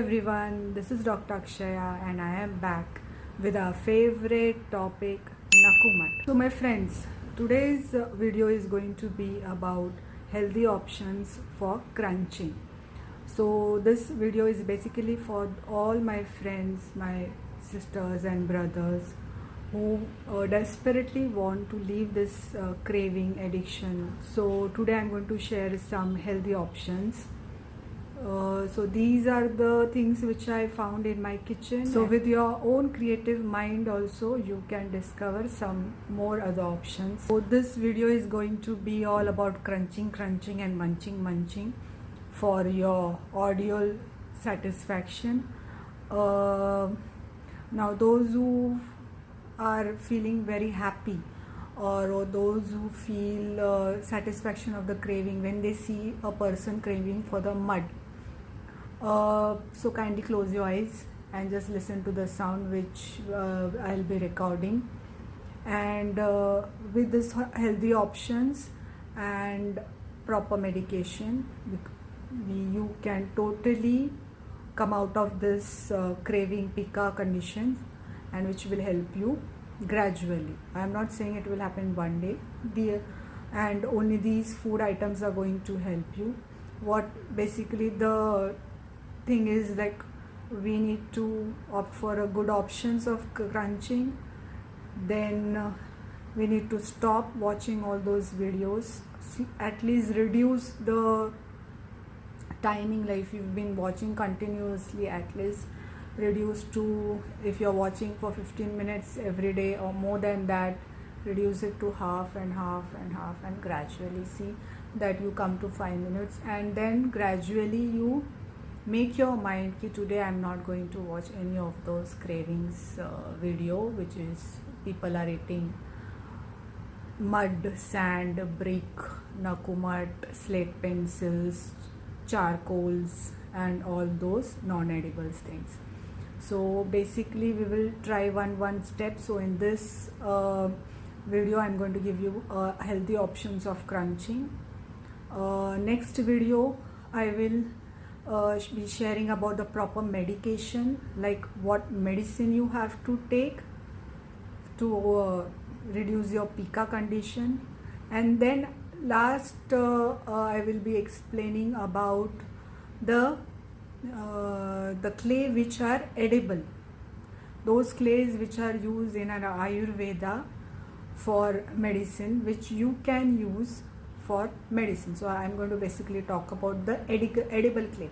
everyone, this is Dr. Akshaya and I am back with our favorite topic, Nakumat. So my friends, today's video is going to be about healthy options for crunching. So this video is basically for all my friends, my sisters and brothers who desperately want to leave this craving addiction. So today I'm going to share some healthy options. So these are the things which I found in my kitchen. So with your own creative mind also you can discover some more other options. So this video is going to be all about crunching and munching for your audio satisfaction. Now those who are feeling very happy or those who feel satisfaction of the craving when they see a person craving for the mud, so kindly close your eyes and just listen to the sound which I'll be recording. And with this healthy options and proper medication, you can totally come out of this craving pica condition, and which will help you gradually. I am not saying it will happen one day, and only these food items are going to help you. What basically the thing is, like, we need to opt for a good options of crunching. Then we need to stop watching all those videos. At least reduce the timing. Like if you've been watching continuously, at least reduce to, if you're watching for 15 minutes every day or more than that, reduce it to half and gradually see that you come to 5 minutes, and then gradually you make your mind ki today I'm not going to watch any of those cravings video, which is people are eating mud, sand, brick, nakumat, slate pencils, charcoals and all those non-edibles things. So basically we will try one step. So in this video I'm going to give you healthy options of crunching. Next video I will be sharing about the proper medication, like what medicine you have to take to reduce your pica condition. And then last I will be explaining about the clay which are edible, those clays which are used in an Ayurveda for medicine, which you can use for medicine. So I am going to basically talk about the edible clay.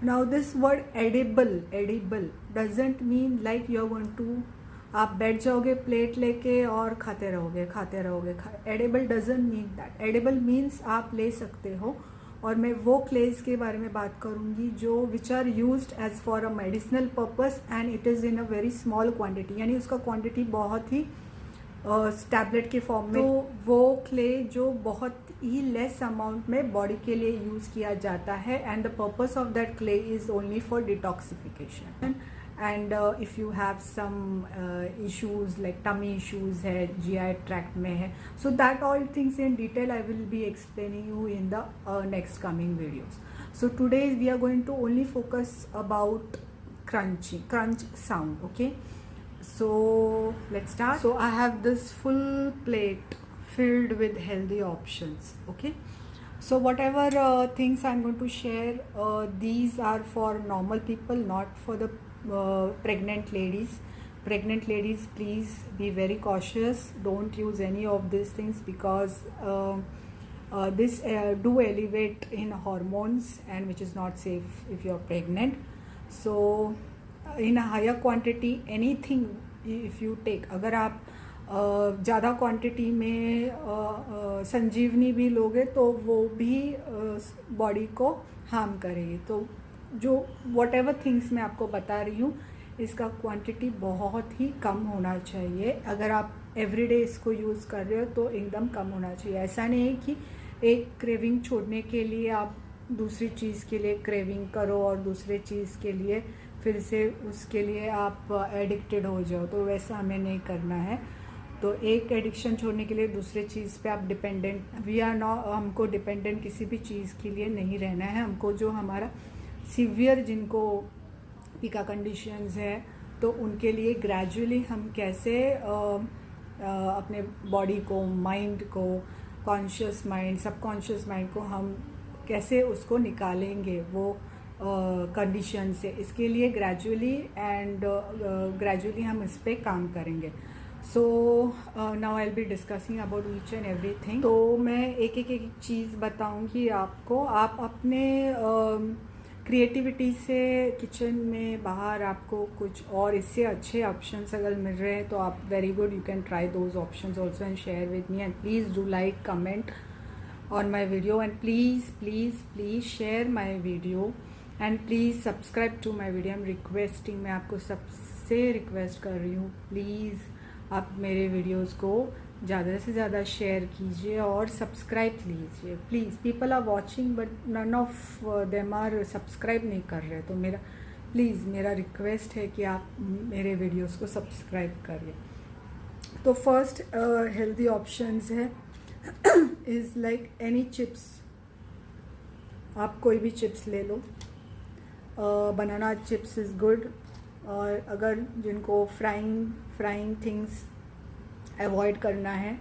Now this word edible doesn't mean like you are going to, आप बैठ जाओगे plate लेके और खाते रहोगे. Edible doesn't mean that. Edible means आप ले सकते हो, और मैं वो क्लेज के बारे में बात करूँगी जो which are used as for a medicinal purpose and it is in a very small quantity, यानी उसका क्वांटिटी बहुत ही टैबलेट के फॉर्म में. तो वो क्ले जो बहुत ही लेस अमाउंट में बॉडी के लिए यूज़ किया जाता है, and the purpose of that clay is only for detoxification. And if you have some issues like tummy issues है, GI ट्रैक्ट में है, so that all things in detail I will be explaining you in the next coming videos. So today we are going to only focus about crunch sound. Okay, so let's start. So I have this full plate filled with healthy options. Okay, so whatever things I'm going to share, these are for normal people, not for the pregnant ladies. Pregnant ladies, please be very cautious. Don't use any of these things because this do elevate in hormones, and which is not safe if you're pregnant. So in a higher quantity, anything if you take, अगर आप ज़्यादा quantity में संजीवनी भी लोगे तो वो भी body को हार्म करेगी. तो जो वॉट एवर थिंग्स मैं आपको बता रही हूँ, इसका क्वांटिटी बहुत ही कम होना चाहिए. अगर आप एवरीडे इसको यूज़ कर रहे हो तो एकदम कम होना चाहिए. ऐसा नहीं है कि एक क्रेविंग छोड़ने के लिए आप दूसरी चीज़ के लिए क्रेविंग करो और दूसरे चीज़ के लिए फिर से उसके लिए आप एडिक्टेड हो जाओ, तो वैसा हमें नहीं करना है. तो एक एडिक्शन छोड़ने के लिए दूसरे चीज़ पे आप डिपेंडेंट, हमको डिपेंडेंट किसी भी चीज़ के लिए नहीं रहना है. हमको जो हमारा सीवियर जिनको पिका कंडीशंस है, तो उनके लिए ग्रेजुअली हम कैसे अपने बॉडी को, माइंड को, कॉन्शियस माइंड, सबकॉन्शियस माइंड को हम कैसे उसको निकालेंगे वो कंडीशन से, इसके लिए ग्रेजुअली हम इस पे काम करेंगे. So now I will be discussing about each and everything. तो मैं एक चीज़ बताऊंगी आपको. आप अपने क्रिएटिविटी से किचन में बाहर आपको कुछ और इससे अच्छे ऑप्शंस अगर मिल रहे हैं तो आप very good, you can try those options also and share with me. And please do like, comment on my video, and please share my video, and please subscribe to my video. I'm requesting, मैं आपको सबसे request कर रही हूँ, please आप मेरे videos को ज़्यादा से ज़्यादा शेयर कीजिए और सब्सक्राइब कीजिए. Please, people are watching but none of them are subscribe नहीं कर रहे, तो मेरा रिक्वेस्ट है कि आप मेरे वीडियोस को सब्सक्राइब करिए. तो फर्स्ट हेल्दी ऑप्शंस है इज़ लाइक एनी चिप्स. आप कोई भी चिप्स ले लो. Banana chips is good. और अगर जिनको फ्राइंग थिंग्स अवॉइड करना है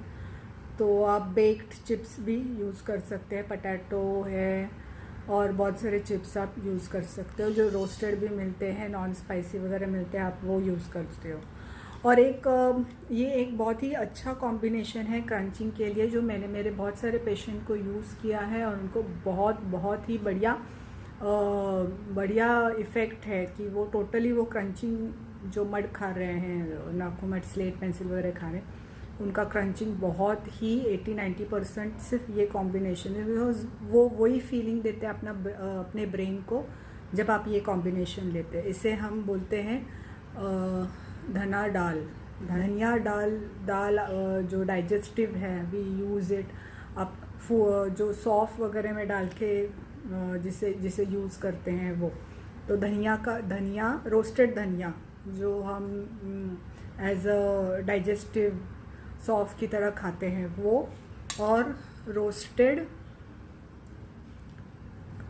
तो आप बेक्ड चिप्स भी यूज़ कर सकते हैं. पटैटो है और बहुत सारे चिप्स आप यूज़ कर सकते हो. जो रोस्टेड भी मिलते हैं, नॉन स्पाइसी वगैरह मिलते हैं, आप वो यूज़ करते हो. और ये एक बहुत ही अच्छा कॉम्बिनेशन है क्रंचिंग के लिए, जो मैंने मेरे बहुत सारे पेशेंट को यूज़ किया है और उनको बहुत ही बढ़िया इफ़ेक्ट है कि वो टोटली वो क्रंचिंग जो मड खा रहे हैं, नाखून मड, स्लेट पेंसिल वगैरह खा रहे हैं, उनका क्रंचिंग बहुत ही 80-90% सिर्फ ये कॉम्बिनेशन है. बिकॉज वो वही फीलिंग देते हैं अपने ब्रेन को जब आप ये कॉम्बिनेशन लेते हैं. इसे हम बोलते हैं धनिया दाल जो डाइजेस्टिव है, वी यूज़ इट. आप जो सौंफ वगैरह में डाल के जिसे यूज़ करते हैं वो, तो धनिया रोस्टेड धनिया जो हम एज अ डाइजेस्टिव सौंफ की तरह खाते हैं वो, और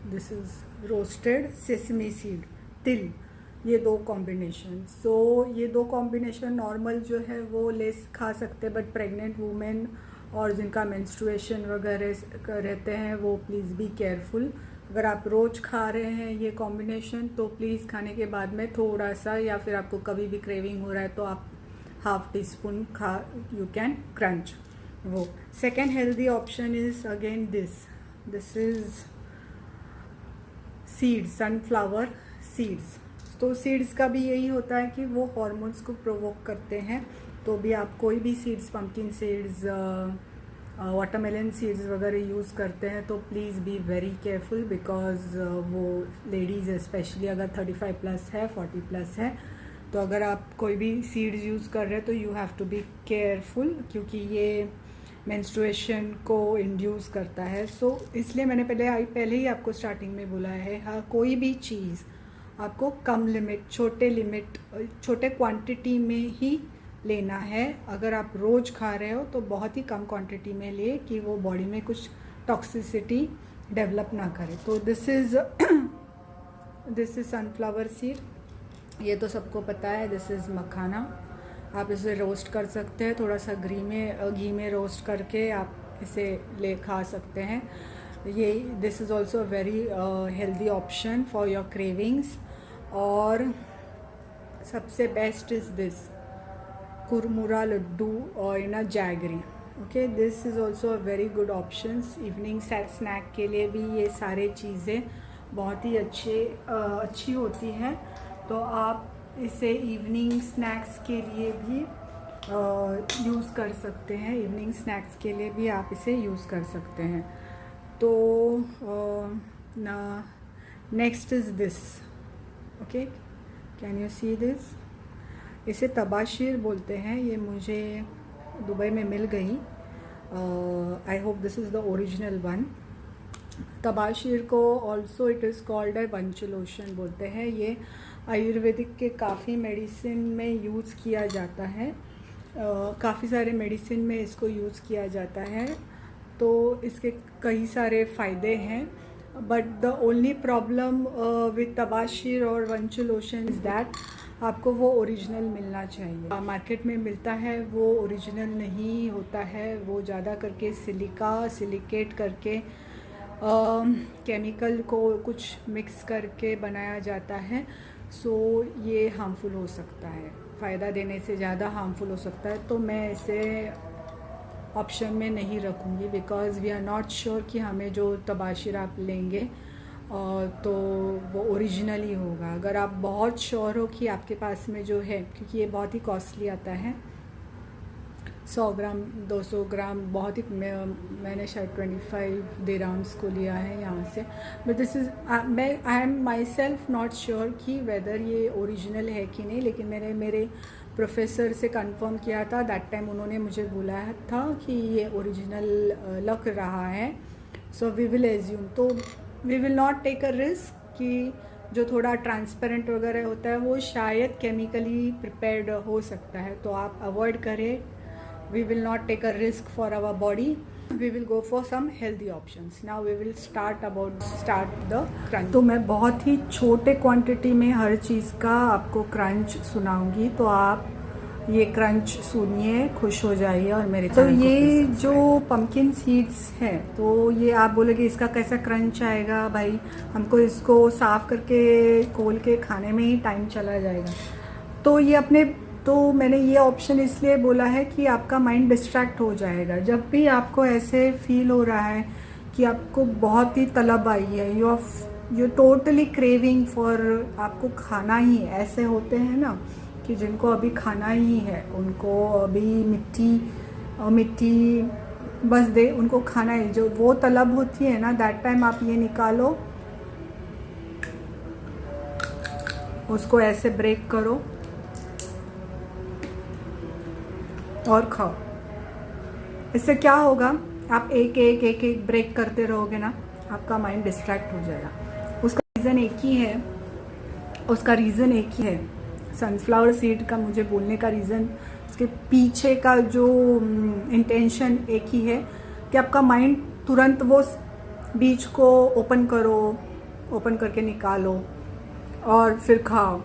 this is roasted sesame seed, तिल. ये दो कॉम्बिनेशन. सो ये दो कॉम्बिनेशन नॉर्मल जो है वो लेस खा सकते हैं, बट प्रेग्नेंट वुमेन और जिनका मेंस्ट्रुएशन वगैरह रहते हैं वो प्लीज़ बी केयरफुल. अगर आप रोज़ खा रहे हैं ये कॉम्बिनेशन तो प्लीज़ खाने के बाद में थोड़ा सा, या फिर आपको कभी भी क्रेविंग हो रहा है तो आप half teaspoon you can crunch वो. Second healthy option is again this is seeds, sunflower seeds. तो सीड्स का भी यही होता है कि वो हॉर्मोन्स को प्रोवोक करते हैं. तो भी आप कोई भी seeds, pumpkin seeds, watermelon seeds वगैरह यूज़ करते हैं तो please be very careful. Because वो लेडीज़ स्पेशली अगर 35 प्लस है, 40 प्लस है, तो अगर आप कोई भी सीड्स यूज़ कर रहे हैं तो you have to be careful, क्योंकि ये मेंस्ट्रुएशन को इंड्यूस करता है. सो इसलिए मैंने पहले ही आपको स्टार्टिंग में बोला है, हाँ, कोई भी चीज़ आपको कम लिमिट, छोटे क्वांटिटी में ही लेना है. अगर आप रोज़ खा रहे हो तो बहुत ही कम क्वांटिटी में ले कि वो बॉडी में कुछ टॉक्सिसिटी डेवलप ना करे. तो दिस इज़ सनफ्लावर सीड. ये तो सबको पता है. दिस इज़ मखाना. आप इसे रोस्ट कर सकते हैं, थोड़ा सा घी में रोस्ट करके आप इसे खा सकते हैं. This is also a very healthy option for your cravings. और सबसे best is this kurmura laddoo और in a jaggery. Okay, this is also a very good options. Evening snack के लिए भी ये सारे चीज़ें बहुत ही अच्छी होती हैं. तो आप इसे इवनिंग स्नैक्स के लिए भी यूज़ कर सकते हैं. आप इसे यूज़ कर सकते हैं. तो next is this. Okay, can you see this? इसे तबाशीर बोलते हैं. ये मुझे दुबई में मिल गई. I hope this is the original one. तबाशीर को also it is called a वंच लोशन बोलते हैं. ये आयुर्वेदिक के काफ़ी मेडिसिन में यूज़ किया जाता है. काफ़ी सारे मेडिसिन में इसको यूज़ किया जाता है. तो इसके कई सारे फ़ायदे हैं. But the only problem with तबाशीर और वंचू लोशन इज़ दैट आपको वो ओरिजिनल मिलना चाहिए। मार्केट में मिलता है वो ओरिजिनल नहीं होता है, वो ज़्यादा करके सिलिकेट करके केमिकल को कुछ मिक्स करके बनाया जाता है। सो ये हार्मफुल हो सकता है, फ़ायदा देने से ज़्यादा हार्मफुल हो सकता है। तो मैं इसे ऑप्शन में नहीं रखूँगी, because we are not sure कि हमें जो तबाशिर आप लेंगे तो वो ओरिजिनल ही होगा। अगर आप बहुत श्योर हो कि आपके पास में जो है, क्योंकि ये बहुत ही कॉस्टली आता है, 100 ग्राम 200 ग्राम बहुत ही, मैंने शायद 25 दिरहम्स को लिया है यहाँ से। But this is I am my self not sure कि वेदर ये ओरिजिनल है कि नहीं, लेकिन मैंने मेरे प्रोफेसर से कंफर्म किया था। दैट टाइम उन्होंने मुझे बोला था कि ये ओरिजिनल लग रहा है। सो वी विल एज्यूम, तो we will not take a risk कि जो थोड़ा ट्रांसपेरेंट वगैरह होता है वो शायद केमिकली प्रिपेयर्ड हो सकता है, तो आप अवॉइड करें। We will not take a risk for our body. We will go for some healthy options. Now we will start the crunch. तो मैं बहुत ही छोटे क्वांटिटी में हर चीज़ का आपको क्रंच सुनाऊंगी, तो आप ये क्रंच सुनिए, खुश हो जाइए और मेरे तो ये जो पम्पकिन सीड्स है, तो ये आप बोलोगे इसका कैसा क्रंच आएगा भाई, हमको इसको साफ करके खोल के खाने में ही टाइम चला जाएगा। तो मैंने ये ऑप्शन इसलिए बोला है कि आपका माइंड डिस्ट्रैक्ट हो जाएगा। जब भी आपको ऐसे फील हो रहा है कि आपको बहुत ही तलब आई है, यू टोटली क्रेविंग फॉर, आपको खाना ही, ऐसे होते हैं ना कि जिनको अभी खाना ही है, उनको अभी मिट्टी बस दे, उनको खाना है, जो वो तलब होती है ना, दैट टाइम आप ये निकालो, उसको ऐसे ब्रेक करो और खाओ। इससे क्या होगा, आप एक ब्रेक करते रहोगे ना, आपका माइंड डिस्ट्रैक्ट हो जाएगा। उसका रीज़न एक ही है। सनफ्लावर सीड का मुझे बोलने का रीज़न, उसके पीछे का जो इंटेंशन एक ही है कि आपका माइंड तुरंत वो बीज को ओपन करके निकालो और फिर खाओ।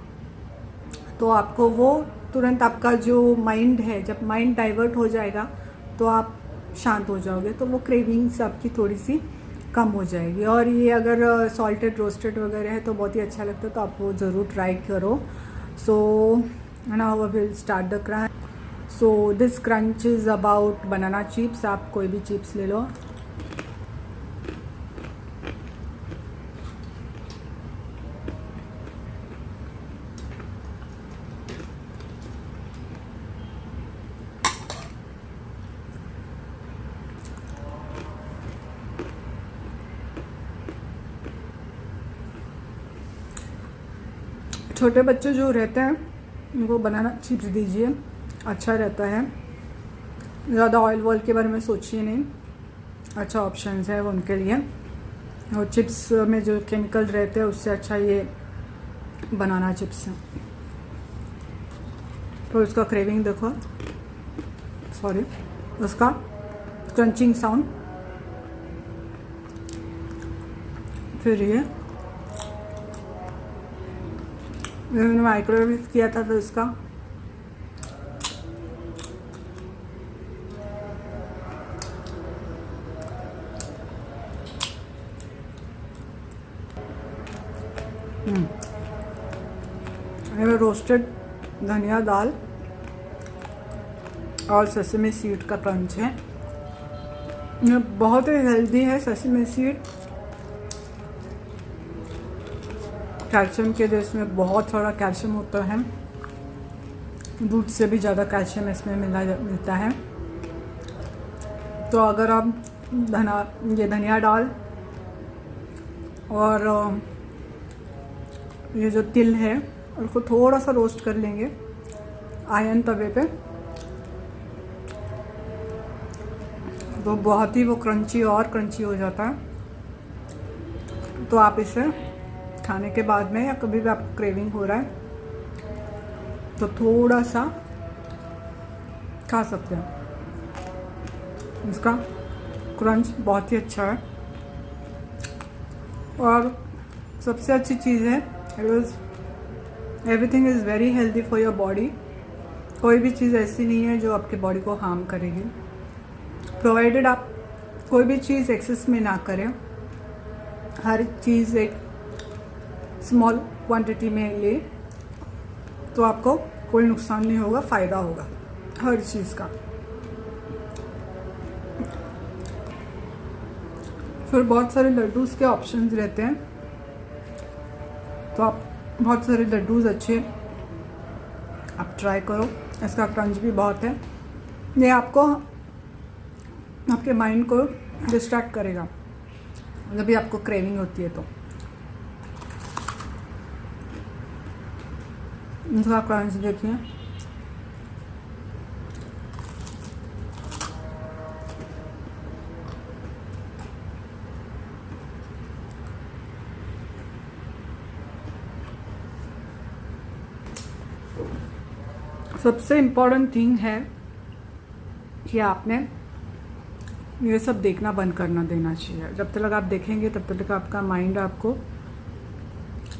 तो आपको वो तुरंत, आपका जो माइंड है, जब माइंड डाइवर्ट हो जाएगा तो आप शांत हो जाओगे, तो वो क्रेविंग्स आपकी थोड़ी सी कम हो जाएगी। और ये अगर सॉल्टेड रोस्टेड वगैरह है तो बहुत ही अच्छा लगता है, तो आप वो ज़रूर ट्राई करो। So now I will start the crunch. So this crunch is about banana chips. आप कोई भी चिप्स ले लो। छोटे बच्चे जो रहते हैं उनको बनाना चिप्स दीजिए, अच्छा रहता है। ज़्यादा ऑयल के बारे में सोचिए नहीं, अच्छा ऑप्शन है वो उनके लिए। और चिप्स में जो केमिकल रहते हैं उससे अच्छा ये बनाना चिप्स है। तो इसका क्रेविंग देखो, सॉरी, उसका क्रंचिंग साउंड। फिर ये मैंने माइक्रोवेव किया था तो इसका रोस्टेड धनिया दाल और सेसमी सीड का क्रंच है। ये बहुत ही हेल्दी है। सेसमी सीड कैल्शियम के देश में बहुत सारा कैल्शियम होता है, दूध से भी ज़्यादा कैल्शियम इसमें मिलता है। तो अगर आप धनिया डाल और ये जो तिल है उसको थोड़ा सा रोस्ट कर लेंगे आयरन तवे पे, तो बहुत ही वो क्रंची हो जाता है। तो आप इसे खाने के बाद में या कभी भी आपको क्रेविंग हो रहा है तो थोड़ा सा खा सकते हैं। इसका क्रंच बहुत ही अच्छा है। और सबसे अच्छी चीज़ है because everything is very healthy for your body. कोई भी चीज़ ऐसी नहीं है जो आपके बॉडी को हार्म करेगी, प्रोवाइडेड आप कोई भी चीज़ एक्सेस में ना करें। हर चीज़ एक स्मॉल क्वांटिटी में ले तो आपको कोई नुकसान नहीं होगा, फ़ायदा होगा हर चीज़ का। फिर बहुत सारे लड्डूज़ के ऑप्शंस रहते हैं, तो आप बहुत सारे लड्डूज़ अच्छे आप ट्राई करो। इसका क्रंच भी बहुत है, ये आपको आपके माइंड को डिस्ट्रैक्ट करेगा जब भी आपको क्रेविंग होती है। तो इसका क्रंच देखिए, सबसे इम्पोर्टेंट थिंग है कि आपने ये सब देखना बंद करना देना चाहिए। जब तक आप देखेंगे तब तक आपका माइंड आपको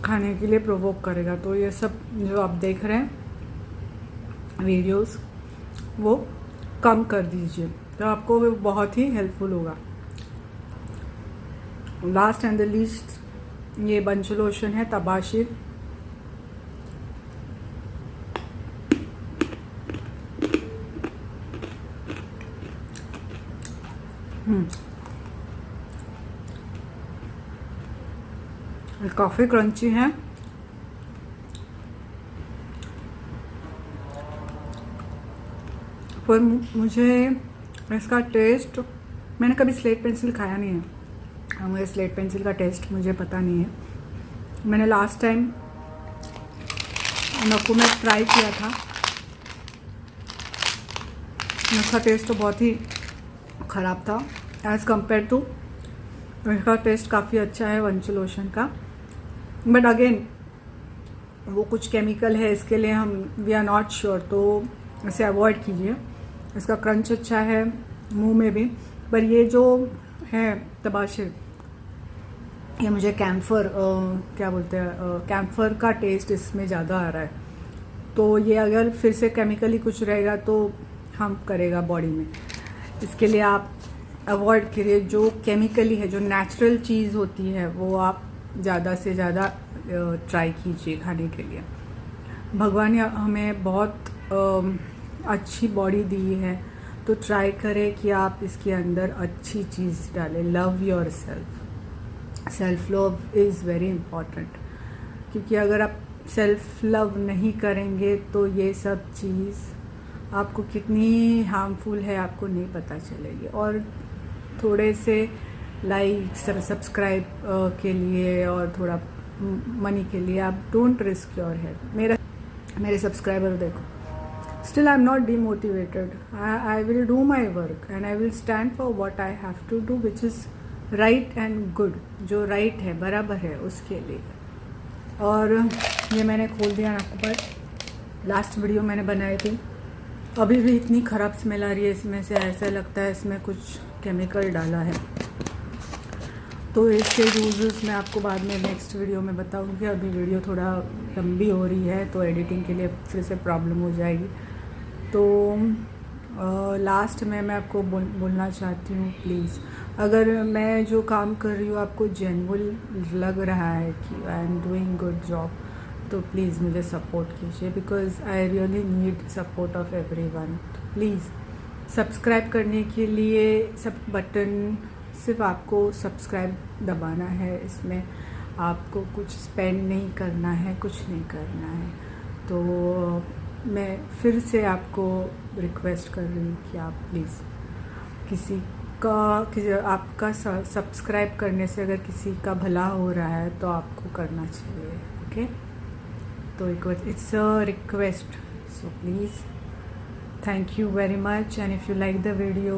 खाने के लिए प्रोवोक करेगा। तो ये सब जो आप देख रहे हैं वीडियोस वो कम कर दीजिए, तो आपको वो बहुत ही हेल्पफुल होगा। लास्ट एंड द लीस्ट ये बंच लोशन है तबाशिर। काफ़ी क्रंची है, पर मुझे इसका टेस्ट, मैंने कभी स्लेट पेंसिल खाया नहीं है, मुझे स्लेट पेंसिल का टेस्ट मुझे पता नहीं है। मैंने लास्ट टाइम नकू में ट्राई किया था, उसका टेस्ट तो बहुत ही ख़राब था एज़ कम्पेयर टू इसका टेस्ट काफ़ी अच्छा है वंच लोशन का। बट अगेन वो कुछ केमिकल है, इसके लिए हम वी आर नॉट श्योर, तो इसे अवॉइड कीजिए। इसका क्रंच अच्छा है मुंह में भी, पर ये जो है तबाशिर ये मुझे कैम्फर क्या बोलते हैं कैम्फर का टेस्ट इसमें ज़्यादा आ रहा है। तो ये अगर फिर से केमिकली कुछ रहेगा तो हार्म करेगा बॉडी में, इसके लिए आप अवॉइड करिए। जो केमिकली है, जो नेचुरल चीज़ होती है वो आप ज़्यादा से ज़्यादा ट्राई कीजिए खाने के लिए। भगवान ने हमें बहुत अच्छी बॉडी दी है, तो ट्राई करें कि आप इसके अंदर अच्छी चीज़ डालें। Love your self, self love is very important, क्योंकि अगर आप सेल्फ लव नहीं करेंगे तो ये सब चीज़ आपको कितनी हार्मफुल है आपको नहीं पता चलेगी। और थोड़े से लाइक सब्सक्राइब के लिए और थोड़ा मनी के लिए आप डोंट रिस्क योर हेल्थ। मेरे सब्सक्राइबर देखो, still I am not demotivated, I will do my work and I will stand for what I have to do which is right and good, जो right है बराबर है उसके लिए। और ये मैंने खोल दिया आपको, पर लास्ट वीडियो मैंने बनाई थी, अभी भी इतनी ख़राब स्मेल आ रही है इसमें से, ऐसा लगता है इसमें कुछ केमिकल डाला है। तो इसके यूज़ेस मैं आपको बाद में नेक्स्ट वीडियो में बताऊंगी। अभी वीडियो थोड़ा लंबी हो रही है तो एडिटिंग के लिए फिर से प्रॉब्लम हो जाएगी। तो लास्ट में मैं आपको बोलना चाहती हूँ, प्लीज़ अगर मैं जो काम कर रही हूँ आपको जेन्युइन लग रहा है कि I am doing good job, तो प्लीज़ मुझे सपोर्ट कीजिए, because I really need support of everyone. Please subscribe करने के लिए सब बटन, सिर्फ आपको सब्सक्राइब दबाना है, इसमें आपको कुछ स्पेंड नहीं करना है, कुछ नहीं करना है। तो मैं फिर से आपको रिक्वेस्ट कर रही हूँ कि आप प्लीज़ आपका सब्सक्राइब करने से अगर किसी का भला हो रहा है तो आपको करना चाहिए, ओके। तो it's a request, so please, thank you very much, and if you like the video